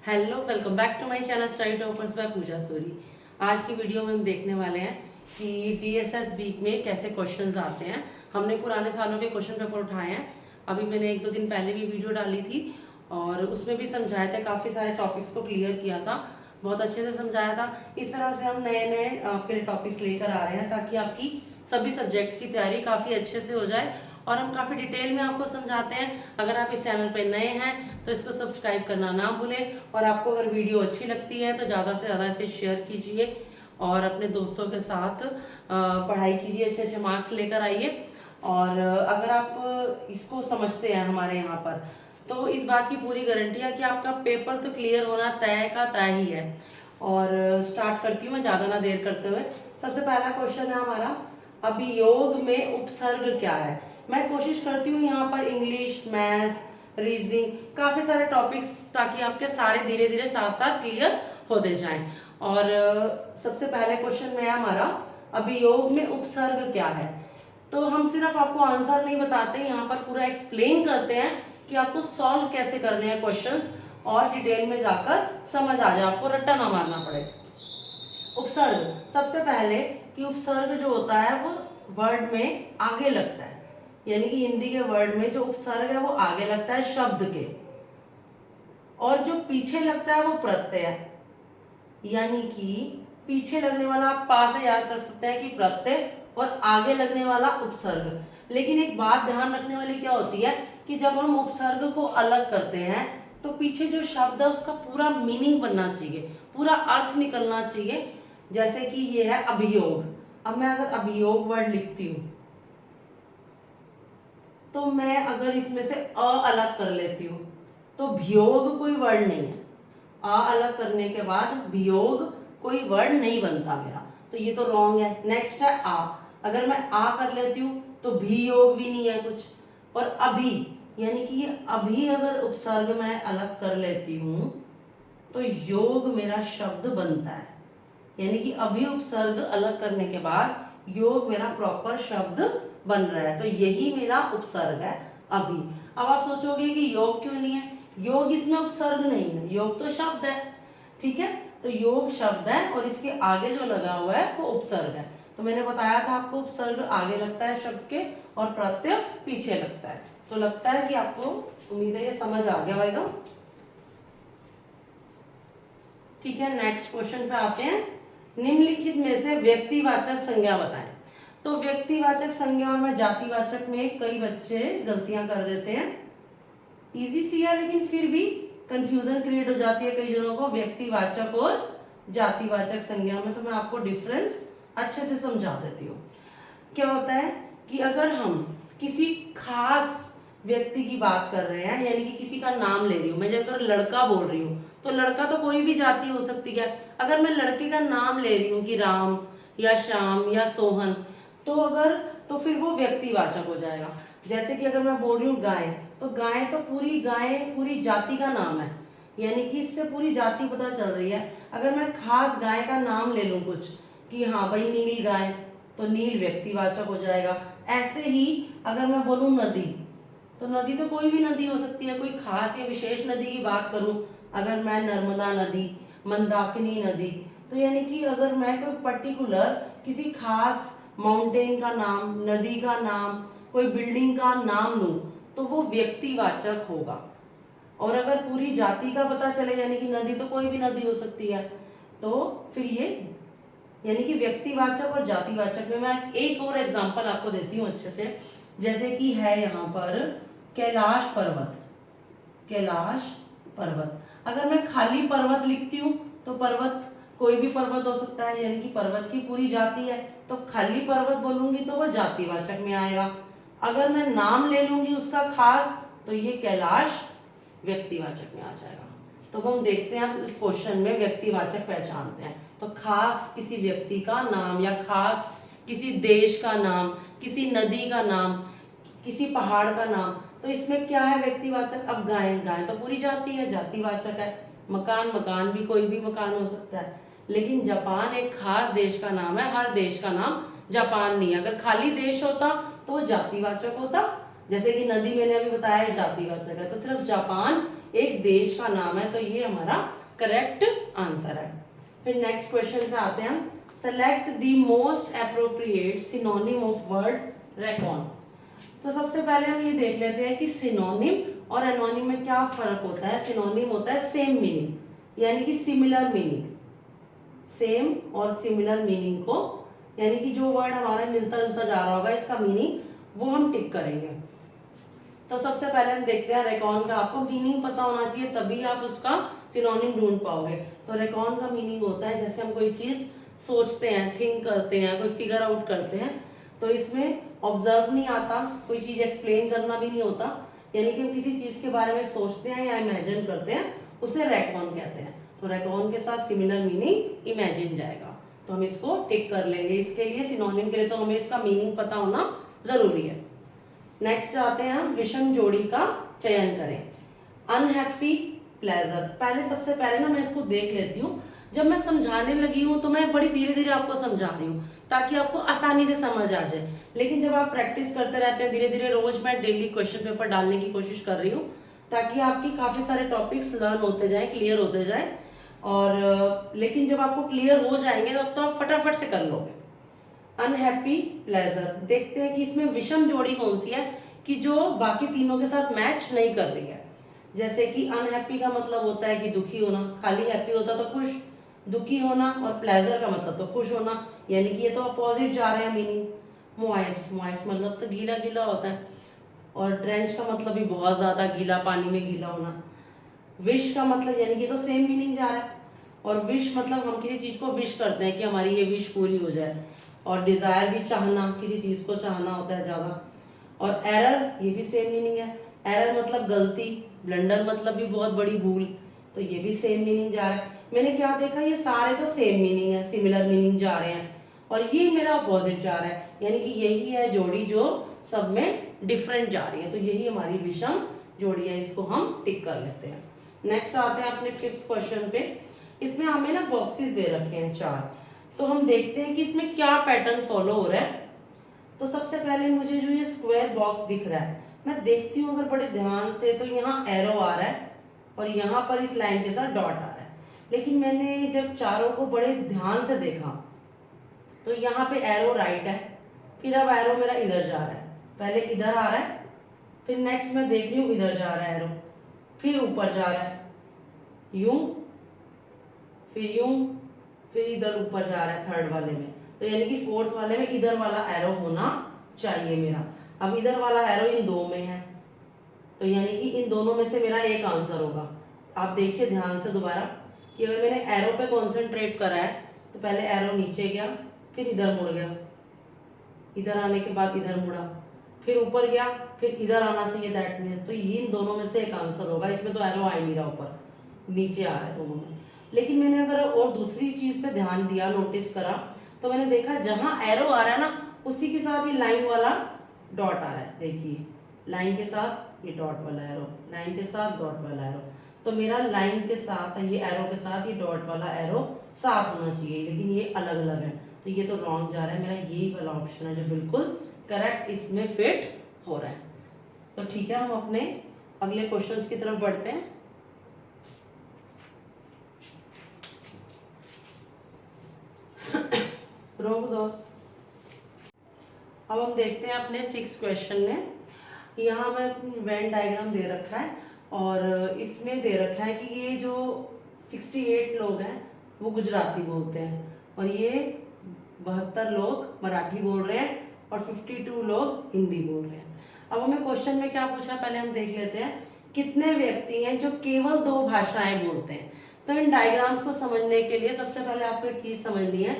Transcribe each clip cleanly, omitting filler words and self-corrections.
Hello, welcome back to my channel study toppers by Pooja Suri. आज की video में हम देखने वाले हैं कि डीएसएस वीक में कैसे क्वेश्चंस आते हैं। हमने पुराने सालों के क्वेश्चन पेपर उठाए हैं। अभी मैंने 1-2 दिन पहले भी वीडियो डाली थी और उसमें भी समझाया था, काफ़ी सारे टॉपिक्स को क्लियर किया था, बहुत अच्छे से समझाया था। इस तरह से हम नए नए आपके लिए टॉपिक्स लेकर आ रहे हैं ताकि आपकी सभी सब्जेक्ट्स की तैयारी काफ़ी अच्छे से हो जाए और हम काफ़ी डिटेल में आपको समझाते हैं। अगर आप इस चैनल पर नए हैं तो इसको सब्सक्राइब करना ना भूलें और आपको अगर वीडियो अच्छी लगती है तो ज़्यादा से ज़्यादा इसे शेयर कीजिए और अपने दोस्तों के साथ पढ़ाई कीजिए, अच्छे अच्छे मार्क्स लेकर आइए। और अगर आप इसको समझते हैं हमारे यहाँ पर तो इस बात की पूरी गारंटी है कि आपका पेपर तो क्लियर होना तय का तय ही है। और स्टार्ट करती हूँ मैं ज़्यादा ना देर करते हुए। सबसे पहला क्वेश्चन है हमारा, अभियोग में उपसर्ग क्या है। मैं कोशिश करती हूँ यहाँ पर इंग्लिश, मैथ्स, रीजनिंग, काफ़ी सारे टॉपिक्स ताकि आपके सारे धीरे धीरे साथ साथ क्लियर होते जाएं। और सबसे पहले क्वेश्चन में है हमारा, अभियोग में उपसर्ग क्या है। तो हम सिर्फ आपको आंसर नहीं बताते, यहाँ पर पूरा एक्सप्लेन करते हैं कि आपको सॉल्व कैसे करने हैं क्वेश्चंस और डिटेल में जाकर समझ आ जाए, आपको रट्टा ना मारना पड़े। उपसर्ग, सबसे पहले कि उपसर्ग जो होता है वो वर्ड में आगे लगता है, यानी कि हिंदी के वर्ड में जो उपसर्ग है वो आगे लगता है शब्द के, और जो पीछे लगता है वो प्रत्यय है। यानी कि पीछे लगने वाला आप पास से याद कर सकते हैं कि प्रत्यय, और आगे लगने वाला उपसर्ग। लेकिन एक बात ध्यान रखने वाली क्या होती है कि जब हम उपसर्ग को अलग करते हैं तो पीछे जो शब्द है उसका पूरा मीनिंग बनना चाहिए, पूरा अर्थ निकलना चाहिए। जैसे कि ये है अभियोग। अब मैं अगर अभियोग वर्ड लिखती हूं तो मैं अगर इसमें से अ अलग कर लेती हूँ तो वियोग कोई वर्ड नहीं है। अ अलग करने के बाद वियोग कोई वर्ड नहीं बनता मेरा, तो ये तो रॉन्ग है। नेक्स्ट है आ, अगर मैं आ कर लेती हूँ तो भी योग भी नहीं है कुछ। और अभी, यानी कि ये अभी अगर उपसर्ग मैं अलग कर लेती हूँ तो योग मेरा शब्द बनता है। यानी कि अभी उपसर्ग अलग करने के बाद योग मेरा प्रॉपर शब्द बन रहा है, तो यही मेरा उपसर्ग है अभी। अब आप सोचोगे कि योग क्यों नहीं है, योग इसमें उपसर्ग नहीं है, योग तो शब्द है। ठीक है, तो योग शब्द है और इसके आगे जो लगा हुआ है वो उपसर्ग है। तो मैंने बताया था आपको उपसर्ग आगे लगता है शब्द के और प्रत्यय पीछे लगता है। तो लगता है कि आपको, उम्मीद है ये समझ आ गया भाई। तो ठीक है, नेक्स्ट क्वेश्चन पे आते हैं। निम्नलिखित में से व्यक्तिवाचक संज्ञा बताएं। तो व्यक्तिवाचक संज्ञा में जातिवाचक में कई बच्चे गलतियां कर देते हैं। इजी सी है लेकिन फिर भी कंफ्यूजन क्रिएट हो जाती है कई जनों को व्यक्तिवाचक और जातिवाचक संज्ञा में। तो मैं आपको डिफरेंस अच्छे से समझा देती हूँ। क्या होता है कि अगर हम किसी खास व्यक्ति की बात कर रहे हैं, यानी कि किसी का नाम ले रही हूँ मैं, जब लड़का बोल रही हूँ तो लड़का तो कोई भी जाति हो सकती है। अगर मैं लड़के का नाम ले रही हूँ कि राम या श्याम या सोहन, तो फिर वो व्यक्तिवाचक हो जाएगा। जैसे कि अगर मैं बोल रही हूँ गाय, तो गाय पूरी जाति का नाम है, यानी कि इससे पूरी जाति पता चल रही है। अगर मैं खास गाय का नाम ले लूँ कुछ कि हाँ भाई नील गाय, तो नील व्यक्तिवाचक हो जाएगा। ऐसे ही अगर मैं बोलूँ नदी, तो नदी तो कोई भी नदी हो सकती है, कोई खास या विशेष नदी की बात करूं, अगर मैं नर्मदा नदी, मंदाकिनी नदी, तो यानी कि अगर मैं कोई पर्टिकुलर किसी खास माउंटेन का नाम, नदी का नाम, कोई बिल्डिंग का नाम लूं तो वो व्यक्तिवाचक होगा। और अगर पूरी जाति का पता चले, यानी कि नदी तो कोई भी नदी हो सकती है, तो फिर ये यानी कि व्यक्तिवाचक और जातिवाचक में मैं एक और एग्जांपल आपको देती हूँ अच्छे से। जैसे कि है यहाँ पर कैलाश पर्वत। कैलाश पर्वत, अगर मैं खाली पर्वत लिखती हूँ तो पर्वत कोई भी पर्वत हो सकता है, यानी कि पर्वत की पूरी जाति है, तो खाली पर्वत बोलूंगी तो वह जातिवाचक में आएगा। अगर मैं नाम ले लूंगी उसका खास, तो ये कैलाश व्यक्तिवाचक में आ जाएगा। तो हम देखते हैं, हम इस क्वेश्चन में व्यक्तिवाचक पहचानते हैं। तो खास किसी व्यक्ति का नाम या खास किसी देश का नाम, किसी नदी का नाम, किसी पहाड़ का नाम, तो इसमें क्या है व्यक्तिवाचक। अब गाय, गाय तो पूरी जाति है, जातिवाचक है। मकान, मकान भी कोई भी मकान हो सकता है। लेकिन जापान एक खास देश का नाम है, हर देश का नाम जापान नहीं है। अगर खाली देश होता तो वो जातिवाचक होता, जैसे कि नदी मैंने अभी बताया जातिवाचक है, तो सिर्फ जापान एक देश का नाम है, तो ये हमारा करेक्ट आंसर है। फिर नेक्स्ट क्वेश्चन पे आते हैं हम। Select the most appropriate synonym of word Recon. तो सबसे पहले हम ये देख लेते हैं कि सिनोनिम और एनोनिम में क्या फर्क होता है। सिनोनिम होता है सेम मीनिंग, यानी कि सिमिलर मीनिंग, सेम और सिमिलर मीनिंग को, यानी कि जो वर्ड हमारा मिलता जुलता जा रहा होगा इसका मीनिंग वो हम टिक करेंगे। तो सबसे पहले हम देखते हैं रेकॉन का। आपको मीनिंग पता होना चाहिए तभी आप उसका सिनोनिम ढूंढ पाओगे। तो रेकॉन का मीनिंग होता है जैसे हम कोई चीज सोचते हैं, थिंक करते हैं, कोई फिगर आउट करते हैं, तो इसमें ऑब्जर्व नहीं आता, कोई चीज एक्सप्लेन करना भी नहीं होता, यानी कि हम किसी चीज के बारे में सोचते हैं या इमेजिन करते हैं, उसे रेकॉन कहते हैं। तो रेकॉन के साथ सिमिलर मीनिंग इमेजिन जाएगा, तो हम इसको टिक कर लेंगे। इसके लिए सिनोनिम के लिए तो हमें इसका मीनिंग पता होना जरूरी है। नेक्स्ट आते हैं हम विषम जोड़ी का चयन करें। Unhappy, pleasure. पहले सबसे पहले ना मैं इसको देख लेती हूँ। जब मैं समझाने लगी हूँ तो मैं बड़ी धीरे धीरे आपको समझा रही हूँ ताकि आपको आसानी से समझ आ जाए। लेकिन जब आप प्रैक्टिस करते रहते हैं धीरे धीरे, रोज मैं डेली क्वेश्चन पेपर डालने की कोशिश कर रही हूँ ताकि आपकी काफी सारे टॉपिक्स लर्न होते जाए, क्लियर होते जाए। और लेकिन जब आपको क्लियर हो जाएंगे तो आप फटाफट से कर लोगे। Unhappy, pleasure. देखते हैं कि इसमें विषम जोड़ी कौन सी है कि जो बाकी तीनों के साथ मैच नहीं कर रही है। जैसे कि अनहैप्पी का मतलब होता है कि दुखी होना, खाली हैप्पी होता तो खुश, दुखी होना, और प्लेजर का मतलब तो खुश होना, यानी कि ये तो अपोजिट जा रहे हैं मीनिंग। मॉइस्ट, मॉइस्ट मतलब तो गीला गीला होता है, और ड्रेंच का मतलब भी बहुत ज्यादा गीला, पानी में गीला होना। विश का मतलब यानी कि तो सेम मीनिंग जा रहा है, और विश मतलब हम किसी चीज को विश करते हैं कि हमारी ये विश पूरी हो जाए। और डिजायर भी चाहना, किसी चीज को चाहना होता है ज्यादा। और एरर, ये भी सेम मीनिंग है। एरर मतलब गलती, ब्लंडर मतलब भी बहुत बड़ी भूल, तो ये भी सेम मीनिंग जा रहा है। मैंने क्या देखा, ये सारे तो सेम मीनिंग है, सिमिलर मीनिंग जा रहे हैं, और ये मेरा अपोजिट जा रहा है, यानी कि यही है जोड़ी जो सब में डिफरेंट जा रही है। तो यही हमारी विषम जोड़ी है, इसको हम टिक कर लेते हैं। नेक्स्ट आते हैं अपने फिफ्थ क्वेश्चन पे। इसमें हमें ना बॉक्सेस दे रखे हैं 4, तो हम देखते हैं कि इसमें क्या पैटर्न फॉलो हो रहा है। तो सबसे पहले मुझे जो ये स्क्वायर बॉक्स दिख रहा है, मैं देखती हूँ अगर बड़े ध्यान से, तो यहाँ एरो आ रहा है और यहाँ पर इस लाइन के साथ डॉट आ रहा है। लेकिन मैंने जब चारों को बड़े ध्यान से देखा तो यहाँ पे एरो राइट है, फिर अब एरो मेरा इधर जा रहा है, पहले इधर आ रहा है, फिर नेक्स्ट मैं देख रही हूँ इधर जा रहा है एरो, फिर ऊपर जा रहा है यूं, फिर यूं, फिर इधर ऊपर जा रहा है थर्ड वाले में। तो यानी कि फोर्थ वाले में इधर वाला एरो होना चाहिए मेरा। अब इधर वाला एरो इन दो में है, तो यानी कि इन दोनों में से मेरा एक आंसर होगा। आप देखिए ध्यान से दोबारा कि अगर मैंने एरो पे कॉन्सेंट्रेट करा है तो पहले एरो नीचे गया, फिर इधर मुड़ गया, इधर आने के बाद इधर मुड़ा, फिर ऊपर गया, फिर इधर आना चाहिए, दैट मीन्स तो ये इन दोनों में से एक आंसर होगा। इसमें तो एरो आ ही नहीं रहा, ऊपर नीचे आ रहा है दोनों में। लेकिन मैंने अगर और दूसरी चीज पे ध्यान दिया, नोटिस करा, तो मैंने देखा जहां एरो आ रहा है ना उसी के साथ ये लाइन वाला डॉट आ रहा है। देखिए लाइन के साथ ये डॉट वाला एरो, लाइन के साथ डॉट वाला एरो, तो मेरा लाइन के साथ ये एरो के साथ ये डॉट वाला एरो साथ होना चाहिए, लेकिन ये अलग अलग है, तो ये तो रॉन्ग जा रहा है। मेरा यही वाला ऑप्शन है जो बिल्कुल करेक्ट इसमें फिट हो रहा है। तो ठीक है, हम अपने अगले क्वेश्चंस की तरफ बढ़ते हैं। रोक दो। अब हम देखते हैं अपने 6 क्वेश्चन में। यहाँ हमें वेन डायग्राम दे रखा है और इसमें दे रखा है कि ये जो 68 लोग हैं वो गुजराती बोलते हैं, और ये 72 लोग मराठी बोल रहे हैं, और 52 लोग हिंदी बोल रहे हैं। अब हमें क्वेश्चन में क्या पूछा पहले हम देख लेते हैं। कितने व्यक्ति हैं जो केवल 2 भाषाएं बोलते हैं। तो इन डायग्राम्स को समझने के लिए सबसे पहले आपको एक चीज समझनी है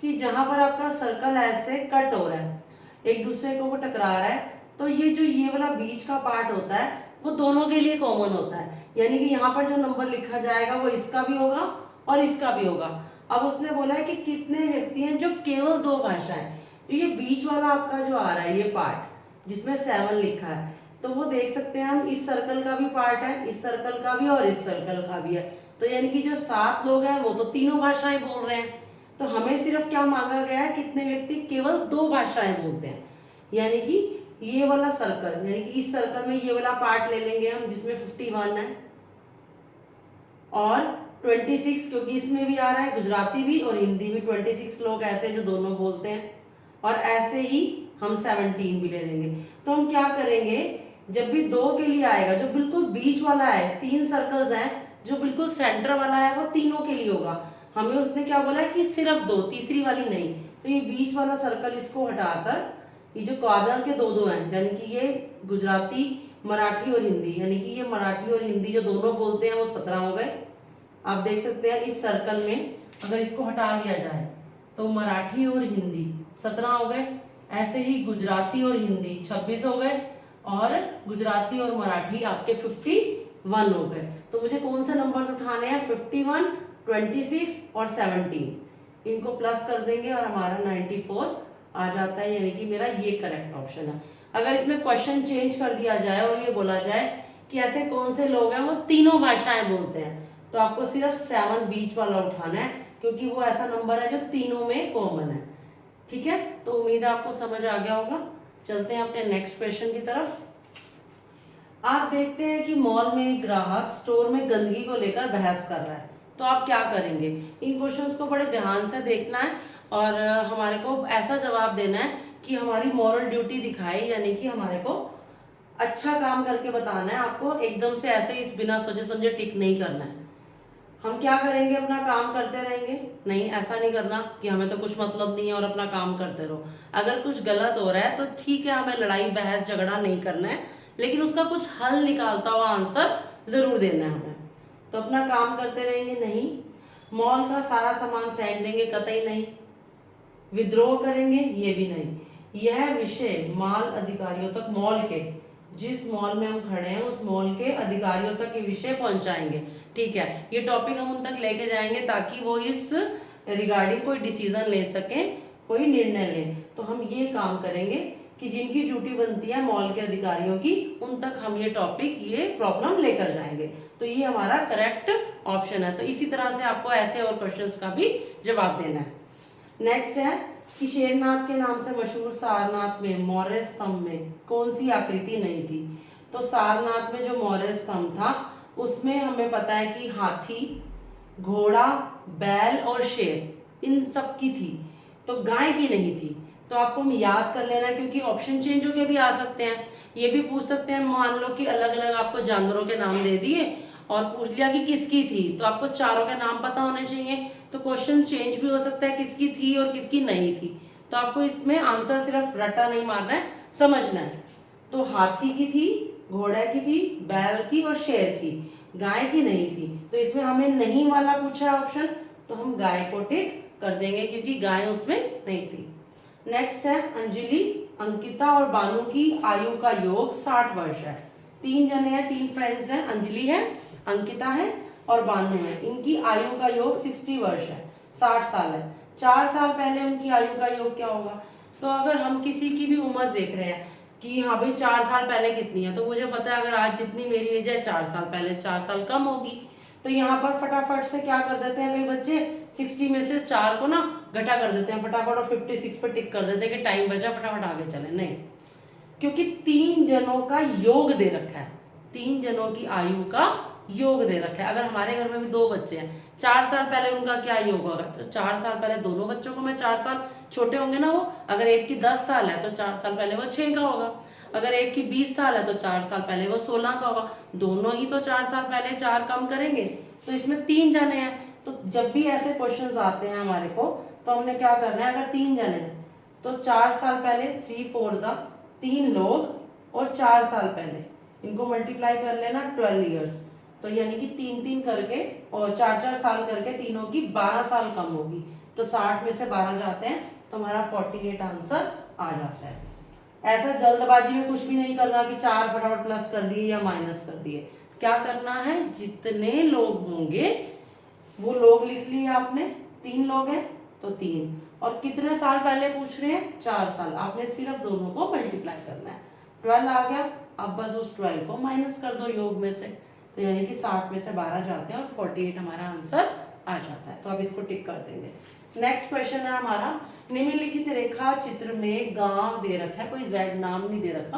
कि जहां पर आपका सर्कल ऐसे कट हो रहा है, एक दूसरे को वो टकरा रहा है, तो ये जो ये वाला बीच का पार्ट होता है वो दोनों के लिए कॉमन होता है, यानी कि यहाँ पर जो नंबर लिखा जाएगा वो इसका भी होगा और इसका भी होगा। अब उसने बोला है कि कितने व्यक्ति हैं जो केवल 2 भाषाएं, तो ये बीच वाला आपका जो आ रहा है ये पार्ट जिसमें 7 लिखा है, तो वो देख सकते हैं हम, इस सर्कल का भी पार्ट है, इस सर्कल का भी और इस सर्कल का भी है, तो यानी कि जो 7 लोग हैं वो तो तीनों भाषाएं बोल रहे हैं। तो हमें सिर्फ क्या मांगा गया है, कितने व्यक्ति केवल 2 भाषाएं बोलते हैं, यानी कि ये वाला सर्कल, यानी कि इस सर्कल में ये वाला पार्ट ले लेंगे हम जिसमें 51 है, और 26, क्योंकि इसमें भी आ रहा है गुजराती भी और हिंदी भी, 26 लोग ऐसे जो दोनों बोलते हैं। और ऐसे ही हम 17 भी ले लेंगे। तो हम क्या करेंगे, जब भी 2 के लिए आएगा, जो बिल्कुल बीच वाला है, 3 सर्कल्स हैं, जो बिल्कुल सेंटर वाला है वो तीनों के लिए होगा। हमें उसने क्या बोला है कि सिर्फ 2, तीसरी वाली नहीं। तो ये बीच वाला सर्कल इसको हटाकर ये जो कॉर्नर के 2 हैं, यानी कि ये गुजराती, मराठी और हिंदी, यानी कि ये मराठी और हिंदी जो दोनों बोलते हैं वो 17 हो गए। आप देख सकते हैं इस सर्कल में अगर इसको हटा लिया जाए तो मराठी और हिंदी 17 हो गए। ऐसे ही गुजराती और हिंदी 26 हो गए और गुजराती और मराठी आपके 51 हो गए। तो मुझे कौन से नंबर्स उठाने हैं, 51, 26 और 17। इनको प्लस कर देंगे और हमारा 94 आ जाता है, यानी कि मेरा ये करेक्ट ऑप्शन है। अगर इसमें क्वेश्चन चेंज कर दिया जाए और ये बोला जाए कि ऐसे कौन से लोग हैं वो तीनों भाषाएं बोलते हैं, तो आपको सिर्फ 7 बीच वाला उठाना है, क्योंकि वो ऐसा नंबर है जो तीनों में कॉमन है। ठीक है, तो उम्मीद है आपको समझ आ गया होगा। चलते हैं अपने नेक्स्ट क्वेश्चन की तरफ। आप देखते हैं कि मॉल में एक ग्राहक स्टोर में गंदगी को लेकर बहस कर रहा है, तो आप क्या करेंगे। इन क्वेश्चंस को बड़े ध्यान से देखना है और हमारे को ऐसा जवाब देना है कि हमारी मॉरल ड्यूटी दिखाए, यानी कि हमारे को अच्छा काम करके बताना है। आपको एकदम से ऐसे इस बिना सोचे समझे टिक नहीं करना है। हम क्या करेंगे, अपना काम करते रहेंगे, नहीं ऐसा नहीं करना कि हमें तो कुछ मतलब नहीं है और अपना काम करते रहो। अगर कुछ गलत हो रहा है तो ठीक है, हमें लड़ाई बहस झगड़ा नहीं करना है, लेकिन उसका कुछ हल निकालता हुआ आंसर जरूर देना है हमें। तो अपना काम करते रहेंगे, नहीं मॉल का सारा सामान फेंक देंगे, कतई नहीं। विद्रोह करेंगे, ये भी नहीं। यह विषय मॉल अधिकारियों तक, मॉल के जिस मॉल में हम खड़े हैं उस मॉल के अधिकारियों तक ये विषय पहुंचाएंगे। ठीक है, ये टॉपिक हम उन तक लेके जाएंगे ताकि वो इस रिगार्डिंग कोई डिसीजन ले सकें, कोई निर्णय लें। तो हम ये काम करेंगे कि जिनकी ड्यूटी बनती है मॉल के अधिकारियों की, उन तक हम ये टॉपिक, ये प्रॉब्लम लेकर जाएंगे। तो ये हमारा करेक्ट ऑप्शन है। तो इसी तरह से आपको ऐसे और क्वेश्चंस का भी जवाब देना है। नेक्स्ट है कि शेरनाथ के नाम से मशहूर सारनाथ में मौर्य स्तंभ में कौन सी आकृति नहीं थी। तो सारनाथ में जो मौर्य स्तंभ था उसमें हमें पता है कि हाथी, घोड़ा, बैल और शेर इन सब की थी, तो गाय की नहीं थी। तो आपको याद कर लेना है, क्योंकि ऑप्शन चेंज होके भी आ सकते हैं। ये भी पूछ सकते हैं, मान लो कि अलग अलग आपको जानवरों के नाम दे दिए और पूछ लिया कि किसकी थी, तो आपको चारों के नाम पता होने चाहिए। तो क्वेश्चन चेंज भी हो सकता है, किसकी थी और किसकी नहीं थी। तो आपको इसमें आंसर सिर्फ रटा नहीं मारना है, समझना है। तो हाथी की थी, घोड़े की थी, बैल की और शेर की, गाय की नहीं थी। तो इसमें हमें नहीं वाला पूछा ऑप्शन, तो हम गाय को टिक कर देंगे क्योंकि गाय उसमें नहीं थी। नेक्स्ट है अंजलि, अंकिता और बानू की आयु का योग 60 वर्ष है। 3 जने हैं, 3 फ्रेंड्स हैं, अंजलि है, अंकिता है और बानू है। इनकी आयु का योग 60 वर्ष है, 60 साल है। 4 साल पहले उनकी आयु का योग क्या होगा। तो अगर हम किसी की भी उम्र देख रहे हैं कि हाँ भाई 4 साल पहले कितनी है, तो मुझे पता है अगर आज जितनी मेरी एज है 4 साल पहले 4 साल कम होगी। तो यहाँ पर फटाफट से क्या कर देते हैं कई बच्चे, 60 में से 4 को ना घटा कर देते हैं फटाफट और 56 पे टिक कर देते हैं कि टाइम बचा, फटाफट आगे चले। नहीं, क्योंकि 3 जनों का योग दे रखा है, 3 जनों की आयु का योग दे रखा है। अगर हमारे घर में भी 2 बच्चे हैं, 4 साल पहले उनका क्या योग होगा, तो 4 साल पहले दोनों बच्चों को, मैं 4 साल छोटे होंगे ना वो, अगर एक की 10 साल है तो 4 साल पहले वो 6 का होगा, अगर एक की 20 साल है तो 4 साल पहले वो 16 का होगा। दोनों ही तो 4 साल पहले 4 कम करेंगे। तो इसमें 3 जने हैं, तो जब भी ऐसे क्वेश्चंस आते हैं हमारे को, तो हमने क्या करना है, अगर 3 जने हैं तो 4 साल पहले 3 4 जा 3 लोग और 4 साल पहले इनको मल्टीप्लाई कर लेना 12 ईयर्स। तो यानी कि 3 करके और 4 साल करके तीनों की 12 साल कम होगी। तो 60 में से 12 जाते हैं तो हमारा 48 आंसर आ जाता है। ऐसा जल्दबाजी में कुछ भी नहीं करना कि 4 फटाफट प्लस कर दिए या माइनस कर दिए। क्या करना है, जितने लोग होंगे वो लोग लिख लिए आपने। 3 लोग हैं तो 3, और कितने साल पहले पूछ रहे हैं, 4 साल। आपने सिर्फ दोनों को मल्टीप्लाई करना है, 12 आ गया, अब बस उस 12 को माइनस कर दो योग में से। तो यानी कि 60 में से 12 जाते हैं और 48 हमारा आंसर आ जाता है। तो अब इसको टिक कर देंगे। नेक्स्ट क्वेश्चन है हमारा, निम्नलिखित रेखा चित्र में गांव दे रखा है, कोई जेड नाम नहीं दे रखा,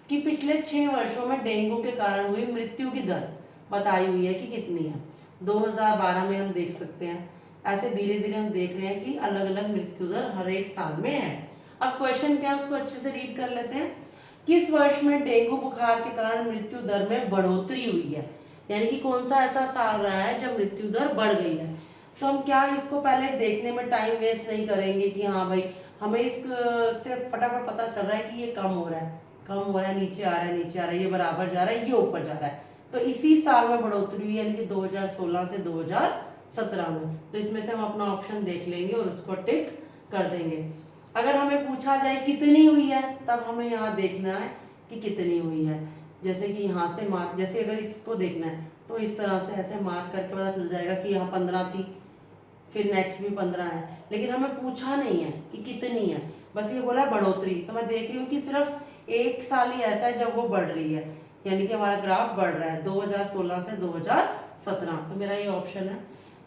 कि पिछले 6 वर्षों में डेंगू के कारण हुई मृत्यु की दर बताई हुई है कि कितनी है। 2012 में हम देख सकते हैं। ऐसे धीरे धीरे हम देख रहे हैं कि अलग अलग मृत्यु दर हर एक साल में है। अब क्वेश्चन क्या है उसको अच्छे से रीड कर लेते हैं। किस वर्ष में डेंगू बुखार के कारण मृत्यु दर में बढ़ोतरी हुई है, यानी कि कौन सा ऐसा साल रहा है जब मृत्यु दर बढ़ गई है। तो हम क्या इसको पहले देखने में टाइम वेस्ट नहीं करेंगे कि हाँ भाई हमें इससे फटाफट पता चल रहा है कि ये कम हो रहा है, कम हो रहा है, नीचे आ रहा है, नीचे आ रहा है, ये बराबर जा रहा है, ये ऊपर जा रहा है। तो इसी साल में बढ़ोतरी हुई यानी कि 2016 से 2017 में। तो इसमें से हम अपना ऑप्शन देख लेंगे और उसको टिक कर देंगे। अगर हमें पूछा जाए कितनी हुई है, तब हमें यहाँ देखना है कि कितनी हुई है। जैसे कि यहाँ से मार्क, जैसे अगर इसको देखना है तो इस तरह से ऐसे मार्क करके पता चल जाएगा कि यहाँ 15 थी, फिर नेक्स्ट भी 15 है, लेकिन हमें पूछा नहीं है कि कितनी है, बस ये बोला बढ़ोतरी। तो मैं देख रही हूँ कि सिर्फ एक साल ही ऐसा है जब वो बढ़ रही है, यानी कि हमारा ग्राफ बढ़ रहा है 2016 से 2017। तो मेरा ये ऑप्शन है,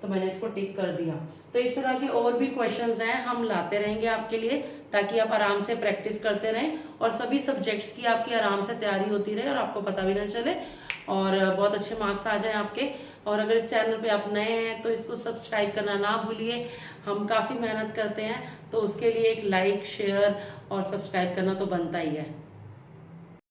तो मैंने इसको टिक कर दिया। तो इस तरह के और भी क्वेश्चंस हैं, हम लाते रहेंगे आपके लिए, ताकि आप आराम से प्रैक्टिस करते रहें और सभी सब्जेक्ट्स की आपकी आराम से तैयारी होती रहे और आपको पता भी ना चले और बहुत अच्छे मार्क्स आ जाएं आपके। और अगर इस चैनल पे आप नए हैं तो इसको सब्सक्राइब करना ना भूलिए। हम काफ़ी मेहनत करते हैं, तो उसके लिए एक लाइक, शेयर और सब्सक्राइब करना तो बनता ही है।